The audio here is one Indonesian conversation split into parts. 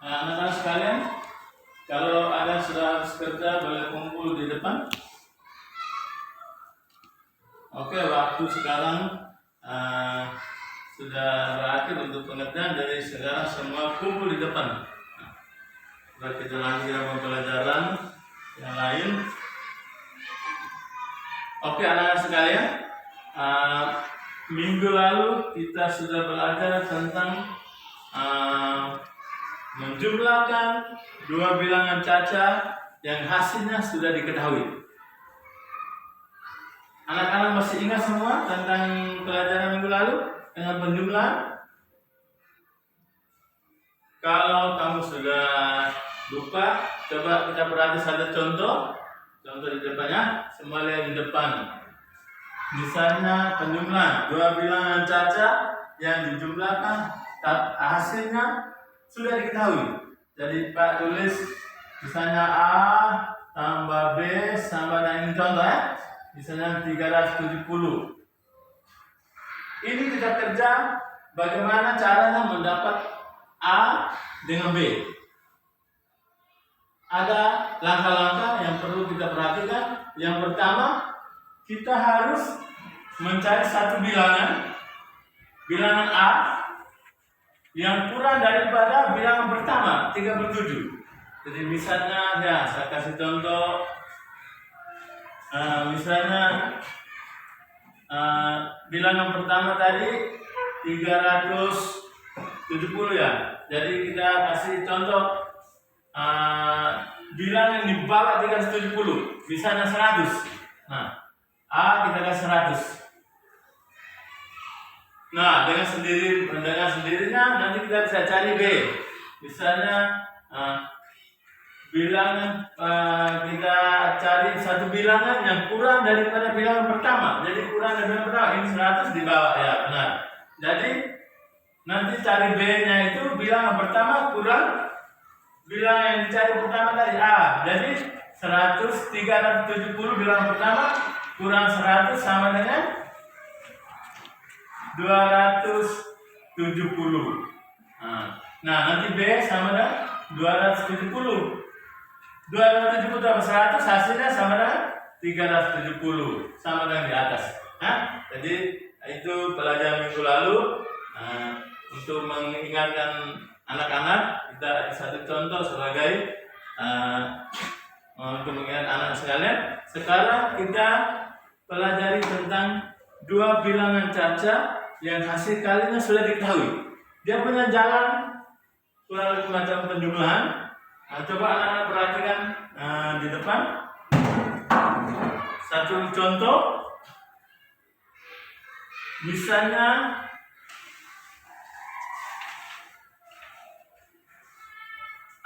Nah, anak-anak sekalian, kalau ada sudah habis kerja boleh kumpul di depan. Oke, waktu sekarang sudah berakhir untuk pengerjaan, dari sekarang semua kumpul di depan. Nah, kita lanjut dengan pembelajaran yang lain. Oke, anak-anak sekalian, minggu lalu kita sudah belajar tentang menjumlahkan dua bilangan caca yang hasilnya sudah diketahui. Anak-anak masih ingat semua tentang pelajaran minggu lalu dengan penjumlahan? Kalau kamu sudah lupa, coba kita perhati satu contoh di depannya. Semua lihat di depan. Misalnya penjumlahan dua bilangan caca yang dijumlahkan hasilnya sudah diketahui. Jadi Pak tulis misalnya A tambah B sama dengan ini contoh ya. Misalnya 370. Ini kita kerja bagaimana caranya mendapat A dengan B. Ada langkah-langkah yang perlu kita perhatikan. Yang pertama, kita harus mencari satu bilangan A yang kurang daripada bilangan pertama 37. Jadi misalnya ya saya kasih contoh, misalnya bilangan pertama tadi 370 ya. Jadi kita kasih contoh bilangan di bawah 370, misalnya 100. Nah, A kita kasih 100. Nah, dengan sendirinya nanti kita bisa cari B. Misalnya bilangan kita cari satu bilangan yang kurang daripada bilangan pertama. Jadi kurang dari bilangan pertama, ini 100 di bawah ya, benar. Jadi nanti cari B-nya itu bilangan pertama kurang bilangan yang dicari pertama tadi A. Jadi 370 bilangan pertama kurang 100 sama dengan 270. Nah, nanti B sama dengan 270. 270 tambah 100 hasilnya sama dengan 370, sama dengan di atas. Jadi itu pelajaran minggu lalu. Untuk mengingatkan anak-anak, kita satu contoh sebagai untuk mengingat anak sekalian. Sekarang kita pelajari tentang dua bilangan caca yang hasil kalinya sudah diketahui. Dia punya jalan kurang lebih macam penjumlahan. Coba anak-anak perhatikan di depan. Satu contoh, misalnya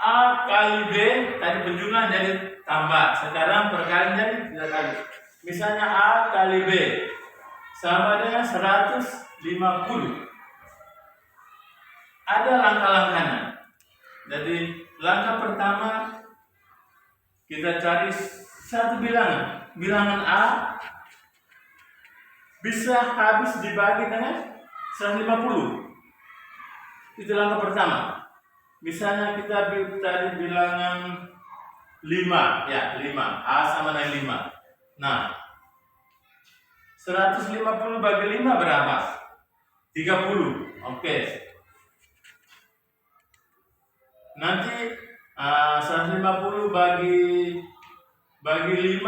A kali B, tadi penjumlahan jadi tambah. Sekarang perkalian jadi tidak kali. Misalnya A kali B sama dengan 150. Ada langkah-langkahnya. Jadi langkah pertama, kita cari satu bilangan A bisa habis dibagi dengan 150. Itu langkah pertama. Misalnya kita cari bilangan 5 ya, 5. A sama dengan 5. Nah, 150 bagi 5 berapa? 30. Oke. Nanti 150 bagi 5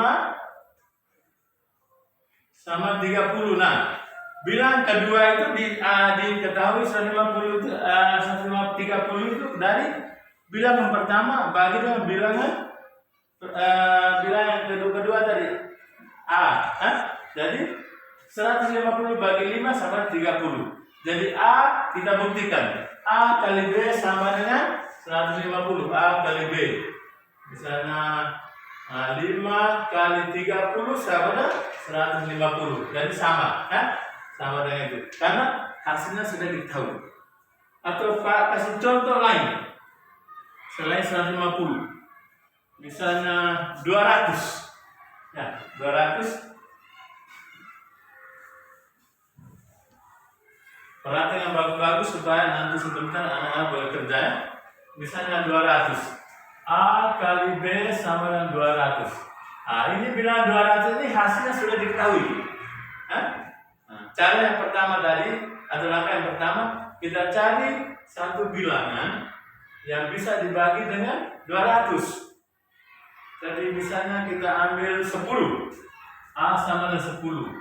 sama 30. Nah, bilangan kedua itu diketahui 150 itu 130 itu dari bilangan pertama bagi dengan bilangan kedua tadi A. Jadi 150 bagi 5 sama 30. Jadi A kita buktikan. A kali B sama dengan 150. A kali B. Misalnya 5 kali 30 sama dengan 150. Jadi sama, sama dengan itu. Karena hasilnya sudah diketahui. Atau Pak kasih contoh lain selain 150. Misalnya 200. Ya, 200. Perhatikan bagus-bagus supaya nanti sebentar anak-anak boleh kerja ya. misalnya 200. A kali B sama dengan 200. Ini bilangan 200 ini hasilnya sudah diketahui. Cara yang pertama tadi, atau langkah yang pertama, kita cari satu bilangan yang bisa dibagi dengan 200. Jadi misalnya kita ambil 10. A sama dengan 10.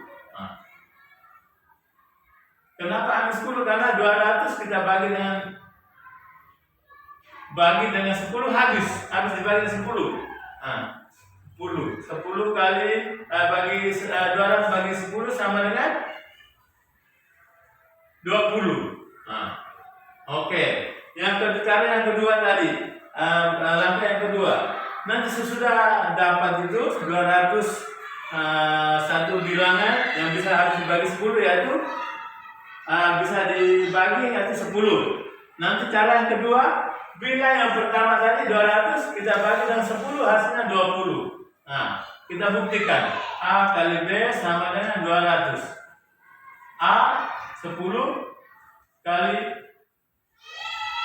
Kenapa ambil 10? Karena 200 kita bagi dengan 10 habis dibagi dengan 10. 10 kali bagi 200 bagi 10 sama dengan 20. Oke. Cara yang kedua tadi, langkah yang kedua. Nanti sesudah dapat itu 200 satu bilangan yang bisa harus dibagi 10, yaitu bisa dibagi yaitu 10. Nanti cara yang kedua, bila yang pertama tadi 200 kita bagi dengan 10 hasilnya 20. Kita buktikan A kali B sama dengan 200. A 10 kali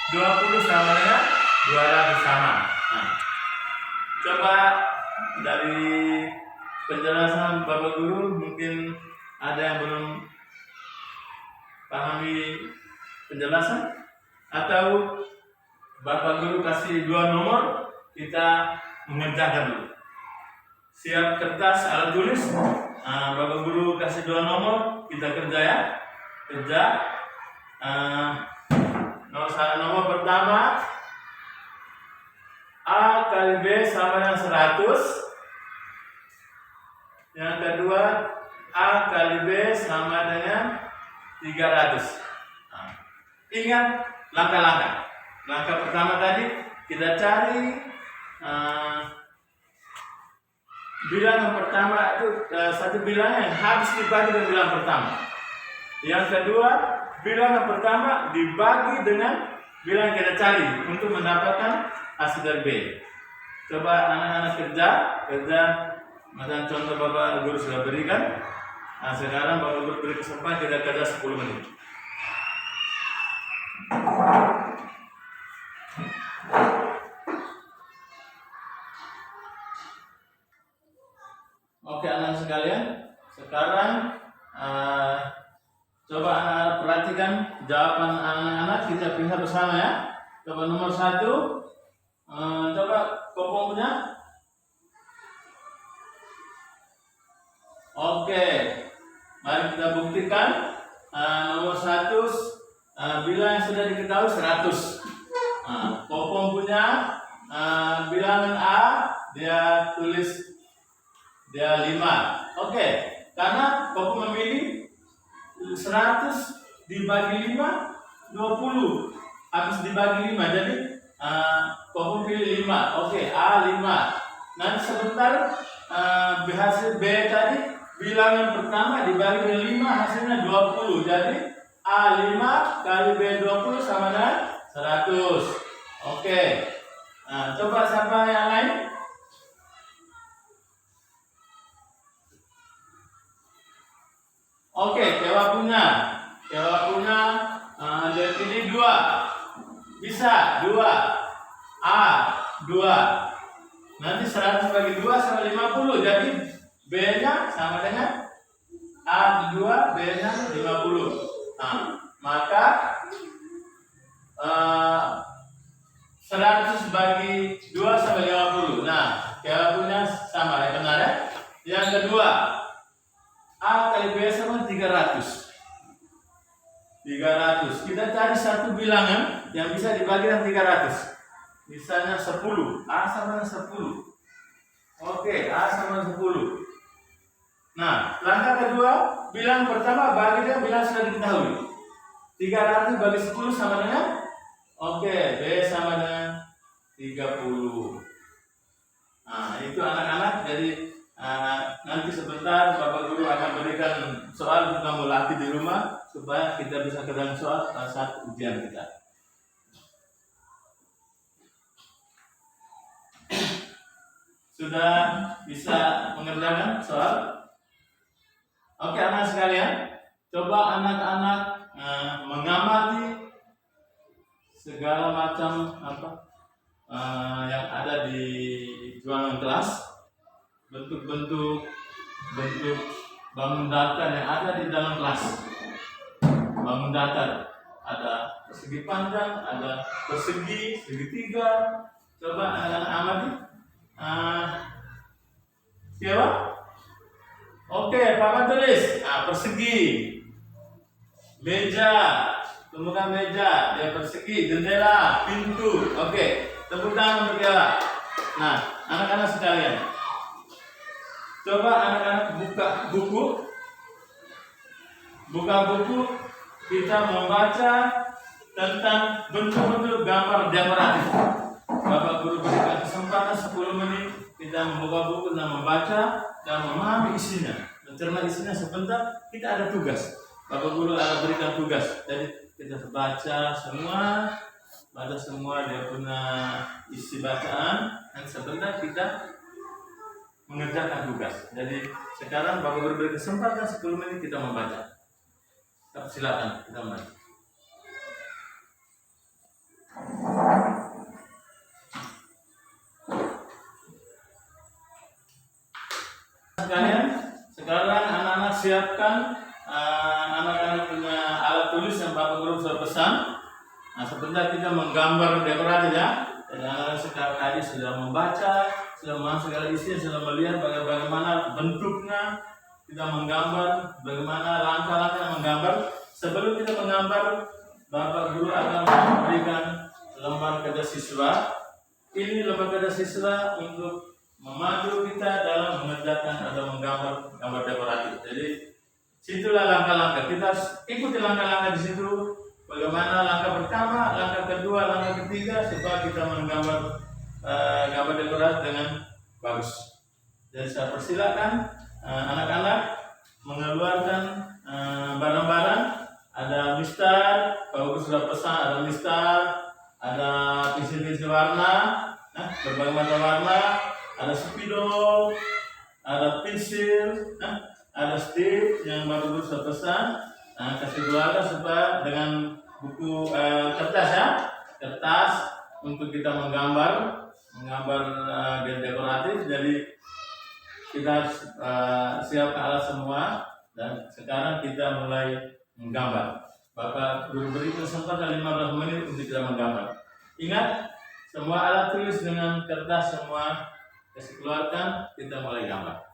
20 sama dengan 200 sama. Coba dari penjelasan Bapak Guru mungkin ada yang belum pahami penjelasan, atau Bapak Guru kasih 2 nomor, kita mengerjakan dulu. Siap kertas, alat tulis. Bapak Guru kasih 2 nomor, kita kerja ya. Kerja. Nomor pertama, A kali B sama dengan 100. Yang kedua, A kali B sama dengan 300. Ingat langkah-langkah. Langkah pertama tadi kita cari bilangan pertama itu satu bilangan yang habis dibagi dengan bilangan pertama. Yang kedua, bilangan pertama dibagi dengan bilangan kita cari untuk mendapatkan hasil dari B. Coba anak-anak kerja macam contoh Bapak Guru sudah berikan. Sekarang Bapak Guru beri kesempatan kita kerja 10 menit. Oke anak sekalian, sekarang coba anak-anak perhatikan jawaban anak-anak, kita bisa bersama ya. Coba nomor 1, coba Kopong punya. Oke, mari kita buktikan. Nomor 1, bilangan yang sudah diketahui 100. Kopong punya bilangan A, dia tulis dia 5. Oke, karena Kopong memilih 100 dibagi 5, 20. Habis dibagi 5, jadi Kopong pilih 5. Oke, A 5. Nanti sebentar hasil B tadi, bilangan pertama dibagi dengan 5 hasilnya 20. Jadi A 5 kali B 20 sama dengan 100. Oke. Coba siapa yang lain? Oke, Kewa punya dia pilih 2. Bisa 2. A 2. Nanti 100 bagi 2 sama 50. Jadi B-nya sama dengan A 2, B-nya 50. Maka 100 bagi 2 sama 50. Kewa punya sama ya, benar ya? Yang kedua, A kali B sama 300. 300. Kita cari satu bilangan yang bisa dibagi dengan 300. Misalnya 10. A sama dengan 10. Oke, A sama 10. Langkah kedua, bilangan pertama bagi dengan bilangan sudah diketahui. 300 bagi 10 sama dengan B sama dengan 30. Itu anak-anak, jadi nanti sebentar Bapak Guru akan berikan soal untuk kamu latih di rumah supaya kita bisa kerjakan soal saat ujian kita. Sudah bisa mengerjakan soal? Oke anak sekalian, coba anak-anak mengamati segala macam yang ada di ruangan kelas, bentuk bangun datar yang ada di dalam kelas. Bangun datar ada persegi panjang, ada persegi, segitiga. Coba anak-anak amati. Siapa? Oke, Papa tulis. Persegi. Meja. Temukan meja, dia persegi, jendela, pintu. Oke, tepuk tangan untuk dia. Nah, anak-anak sekalian, coba anak-anak buka buku. Kita membaca tentang bentuk-bentuk gambar dekoratif. Bapak Guru berikan kesempatan 10 menit kita membuka buku dan membaca dan memahami isinya, mencerna isinya sebentar. Kita ada tugas. Bapak Guru akan berikan tugas. Jadi kita baca semua dia punya isi bacaan, dan sebentar kita mengerjakan tugas. Jadi sekarang Bapak Guru beri kesempatan 10 menit kita membaca. Silakan kita mulai. Sekalian, sekarang anak-anak siapkan anak-anak punya alat tulis yang Bapak Guru sudah pesan. Nah, sebentar kita menggambar dekoratif ya. Dan anak-anak sekarang tadi sudah membaca, sudah memahami segala isi, sudah melihat bagaimana bentuknya. Kita menggambar bagaimana langkah-langkah menggambar. Sebelum kita menggambar, Bapak Guru akan memberikan lembar kerja siswa. Ini lembar kerja siswa untuk memandu kita dalam mengerjakan atau menggambar gambar dekoratif. Jadi situlah langkah-langkah. Kita ikuti langkah-langkah di situ. Bagaimana langkah pertama, langkah kedua, langkah ketiga supaya kita menggambar gambar dekoratif dengan bagus. Jadi saya persilakan anak-anak mengeluarkan barang-barang. Ada mistar, Bapak Guru sudah pesan ada mistar, ada pensil-pensil warna, berbagai macam warna, ada spidol, ada pensil, ada stick yang Bapak Guru sudah pesan. Kasih keluarga supaya dengan buku kertas ya, kertas untuk kita menggambar dekoratif. Jadi kita siap alat semua dan sekarang kita mulai menggambar. Bapak Guru beri kesempatan 15 menit untuk kita menggambar. Ingat, semua alat tulis dengan kertas semua kasih keluarkan, kita mulai gambar.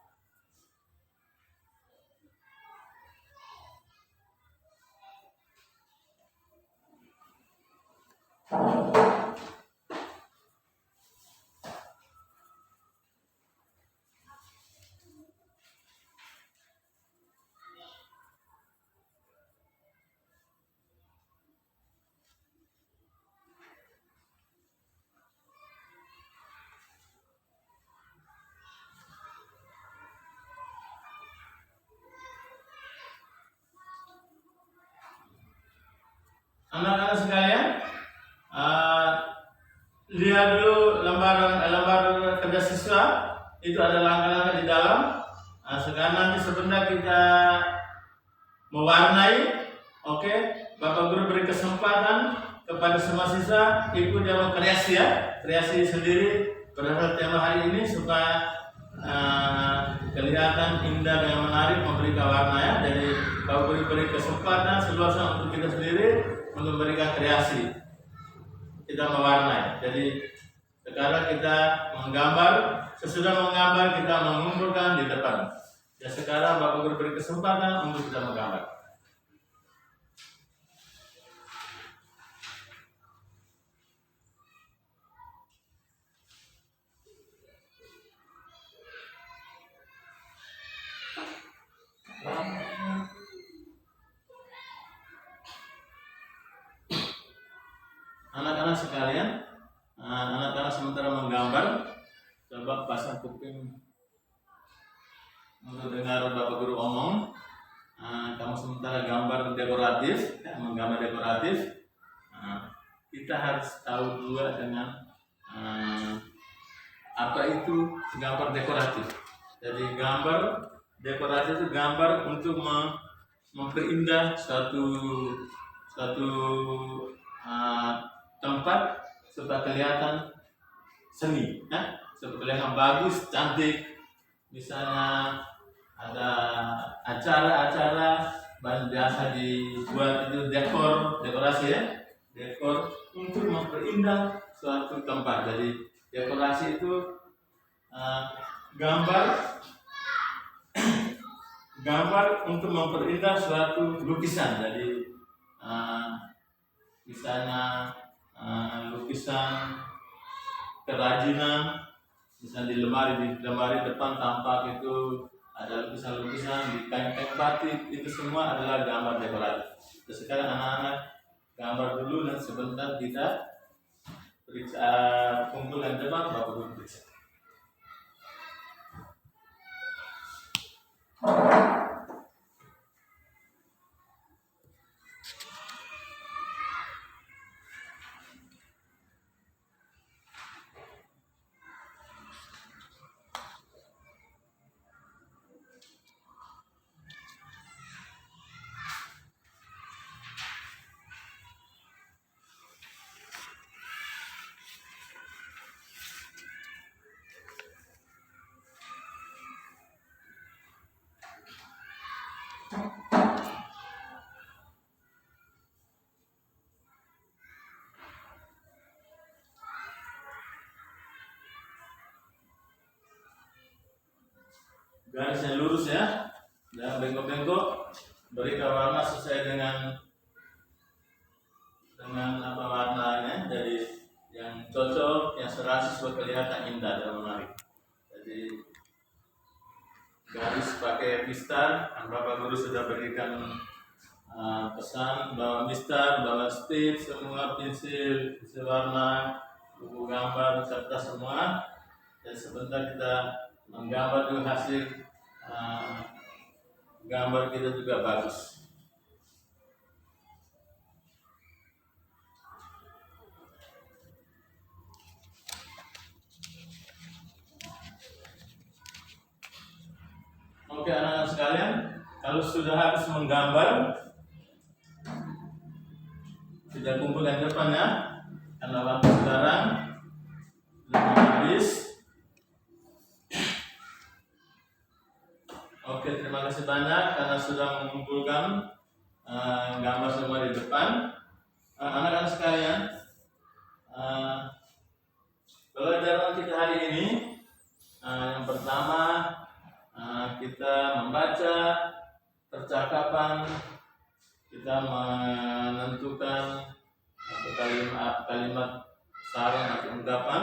Anak-anak sekalian, lihat dulu lembar kerja siswa. Itu ada langkah-langkah di dalam. Sekarang nanti sebentar kita mewarnai. Oke, Bapak Guru beri kesempatan kepada semua siswa ikut dalam kreasi ya, kreasi sendiri berdasarkan tema hari ini supaya kelihatan indah dan menarik, memberikan warna ya. Jadi Bapak Guru beri kesempatan seluasnya untuk kita sendiri untuk memberikan kreasi, kita mewarnai. Jadi sekarang kita menggambar, sesudah menggambar kita mengumpulkan di depan. Ya sekarang Bapak Guru beri kesempatan untuk kita menggambar. Anak-anak sekalian, anak-anak sementara menggambar, coba pasang kuping untuk dengar Bapak Guru omong. Kamu sementara gambar dekoratif, menggambar dekoratif. Kita harus tahu juga dengan apa itu gambar dekoratif. Jadi gambar dekoratif itu gambar untuk memperindah suatu tempat supaya kelihatan seni, ya, supaya kelihatan bagus, cantik. Misalnya ada acara-acara biasa dibuat itu dekorasi ya, dekor untuk memperindah suatu tempat. Jadi dekorasi itu gambar untuk memperindah suatu lukisan. Jadi misalnya lukisan kerajinan, misalnya di lemari depan tampak itu ada lukisan-lukisan di kain-kain batik, itu semua adalah gambar dekoratif. Terus sekarang anak-anak gambar dulu dan sebentar kita periksa kumpulkan depan Bapak Guru periksa. Garis yang lurus ya, dan bengkok-bengkok, berikan warna sesuai dengan apa warnanya, jadi yang cocok, yang serasi supaya kelihatan indah dan menarik. Jadi garis pakai mistar, Bapak Guru sudah berikan pesan bawa mistar, bawa stip, semua pensil warna, buku gambar serta semua. Dan sebentar kita menggambar dulu hasil gambar kita juga bagus. Oke anak-anak sekalian, kalau sudah habis menggambar, sudah kumpulkan depannya, karena waktu sekarang belum habis. Oke, terima kasih banyak karena sudah mengumpulkan gambar semua di depan. Anak-anak sekalian, pelajaran kita hari ini yang pertama kita membaca percakapan, kita menentukan kalimat saran atau ungkapan.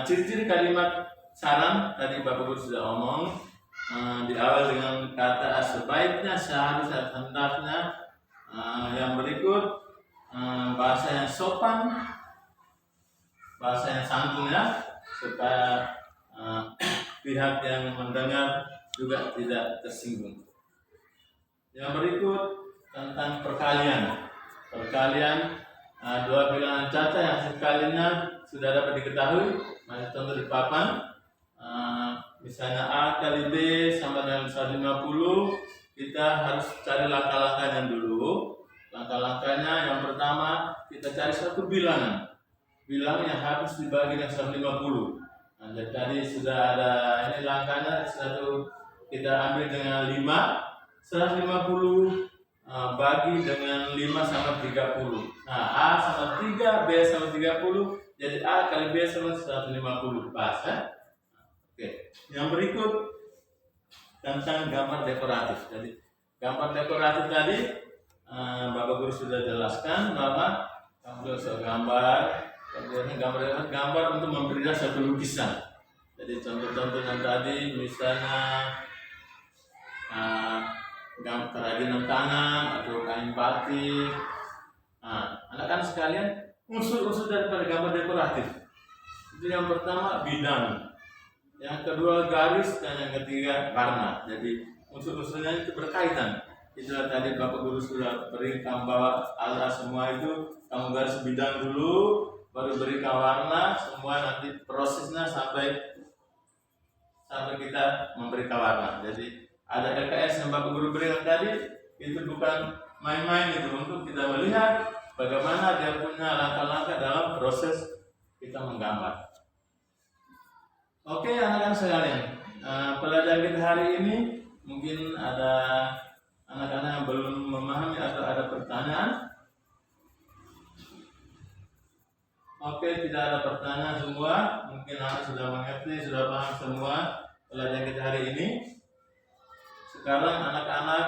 Ciri-ciri kalimat saran tadi Bapak Guru sudah omong, di awal dengan kata sebaiknya, seharusnya, hendaknya. Yang berikut bahasa yang sopan, bahasa yang santun ya, supaya pihak yang mendengar juga tidak tersinggung. Yang berikut tentang perkalian, dua bilangan caca yang sekalinya sudah dapat diketahui. Mari contoh di papan. Misalnya A kali B sama dengan 150, kita harus cari langkah-langkahnya dulu. Langkah-langkahnya yang pertama, kita cari satu bilangan yang harus dibagi dengan 150. Nah, jadi tadi sudah ada ini langkahnya, satu kita ambil dengan 5, 150 bagi dengan 5 sama 30. Nah, A sama 3, B sama 30, jadi A kali B sama 150, pas ya. Oke, yang berikut tentang gambar dekoratif. Jadi gambar dekoratif tadi Bapak Guru sudah jelaskan bahwa kamu bisa gambar untuk memberikan satu lukisan. Jadi contoh-contoh yang tadi misalnya kerajinan tangan atau kain batik. Anak-anak sekalian, unsur-unsur daripada gambar dekoratif itu yang pertama bidang, yang kedua garis, dan yang ketiga warna. Jadi unsur-unsurnya itu berkaitan. Itulah tadi Bapak Guru sudah berikan bahwa ala semua itu kamu garis bidang dulu, baru berikan warna, semua nanti prosesnya sampai kita memberikan warna. Jadi ada LKS yang Bapak Guru berikan tadi, itu bukan main-main, itu untuk kita melihat bagaimana dia punya langkah-langkah dalam proses kita menggambar. Oke, anak-anak sekalian, pelajaran kita hari ini mungkin ada anak-anak yang belum memahami atau ada pertanyaan. Oke, tidak ada pertanyaan semua. Mungkin anak sudah mengerti, sudah paham semua pelajaran kita hari ini. Sekarang anak-anak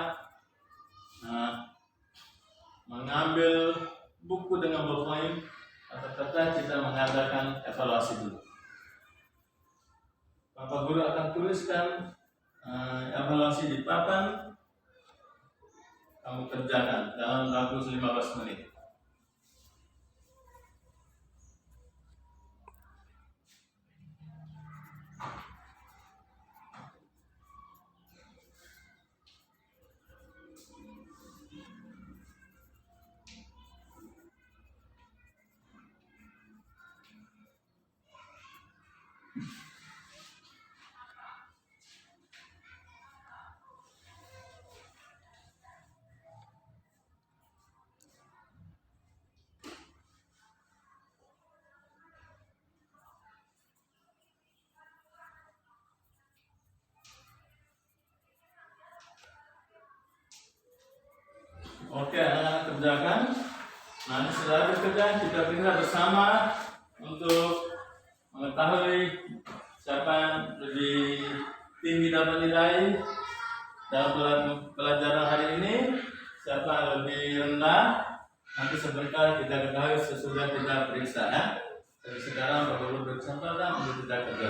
mengambil buku dengan ballpoint atau kertas, kita mengadakan evaluasi dulu. Bapak Guru akan tuliskan evaluasi di papan, kamu kerjakan dalam waktu 15 menit. Oke, anak-anak kerjakan. Nanti setelah dikerjakan kita bisa bersama untuk mengetahui siapa yang lebih tinggi dapat nilai dalam pelajaran hari ini, siapa yang lebih rendah. Nanti sebentar kita ketahui sesudah kita periksa ya. Jadi sekarang Bapak Guru berkesempatan untuk kita kerja.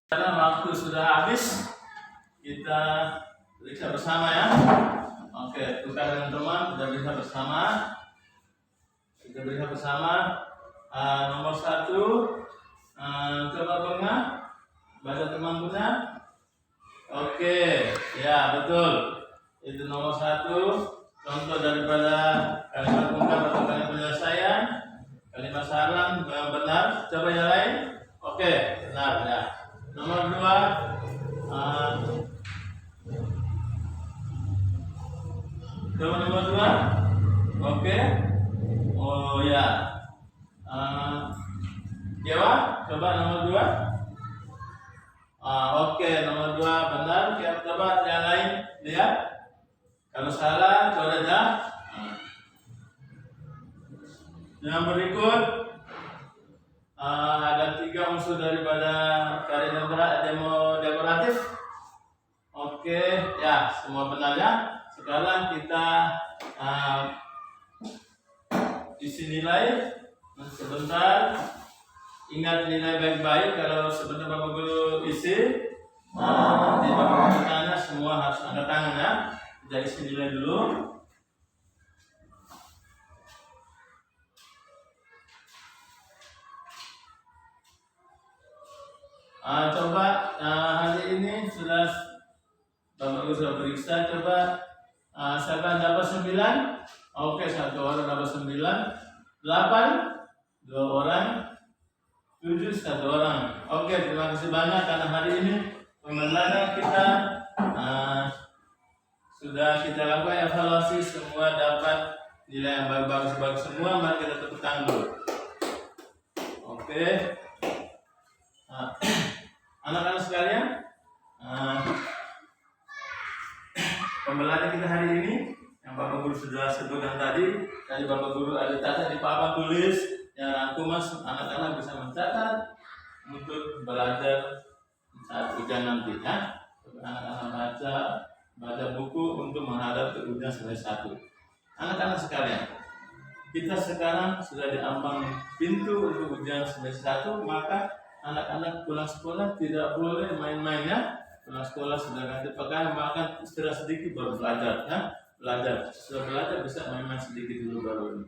Karena waktu sudah habis, kita periksa bersama ya. Oke, tukar dengan teman, kita periksa bersama. Kita periksa bersama. Nomor 1, coba bengah, baca teman punya. Oke, ya betul. Itu nomor 1. Contoh daripada kalimat ungkap atau kalimat penyelesaian, kalimat saran benar. Coba yang lain. Oke, benar ya. Nomor 2, coba nomor 2. Oke. Oh ya. Jawab. Coba nomor 2. Oke, nomor 2 benar. Kita coba yang lain lihat. Kalau salah, coba aja. Yang berikut. Ada 3 unsur daripada karya dekoratif. Oke, ya semua benar ya. Sekarang kita isi nilai. Sebentar, ingat nilai baik-baik. Kalau sebentar Bapak Guru isi, di Bapak Guru tanya semua harus angkat tangan ya. Kita isi nilai dulu. Coba hari ini sudah Bapak Guru sudah periksa. Coba siapa dapat 9? Oke, 1 orang dapat 9. 8, 2 orang. 7, 1 orang. Oke, terima kasih banyak karena hari ini pengenalan kita sudah kita lakukan evaluasi, semua dapat nilai yang bagus-bagus semua. Mari kita tepuk tangan dulu. Oke. Anak-anak sekalian, pembelajaran kita hari ini yang Bapak Guru sudah sebutkan tadi Bapak Guru ada catat di papan tulis yang rangkuman, anak-anak bisa mencatat untuk belajar saat ujian nanti ya. Anak-anak baca buku untuk menghadap ke ujian semester 1. Anak-anak sekalian, kita sekarang sudah di ambang pintu untuk ujian semester 1, maka anak-anak pulang sekolah tidak boleh main-main ya. Pulang sekolah sudah ganti pakaian, makan istirahat sedikit baru belajar ya. Setelah belajar bisa main-main sedikit dulu baru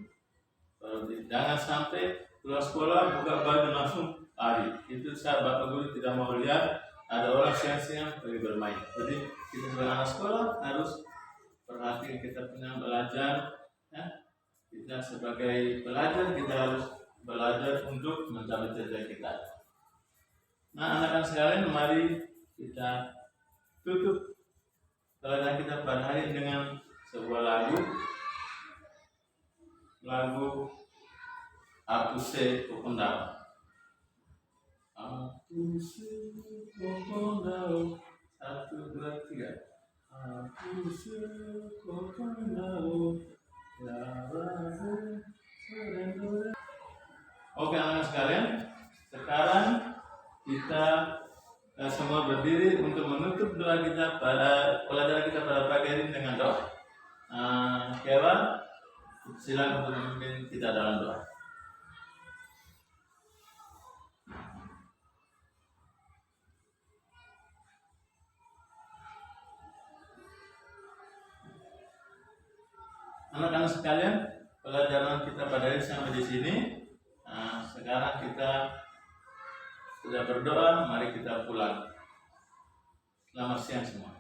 jangan sampai pulang sekolah buka baju langsung lari. Itu saya Bapak Guru tidak mau lihat ada orang siang-siang pergi bermain. Jadi kita sebagai anak sekolah harus perhatikan kita punya belajar ya. Kita sebagai pelajar kita harus belajar untuk mencapai cita-cita kita. Nah, anak-anak sekalian, mari kita tutup pelajaran kita pada hari ini dengan sebuah lagu Aku Se Kokondao. Aku Se Kokondao, 1, 2, 3. Aku Se Kokondao, Oke anak-anak sekalian, sekarang kita semua berdiri untuk menutup doa kita pada pelajaran kita pada pagi hari ini dengan doa. Kewa, silakan untuk memimpin kita dalam doa. Anak-anak sekalian, pelajaran kita pada hari sampai di sini. Sekarang kita sudah berdoa, mari kita pulang. Selamat siang semua.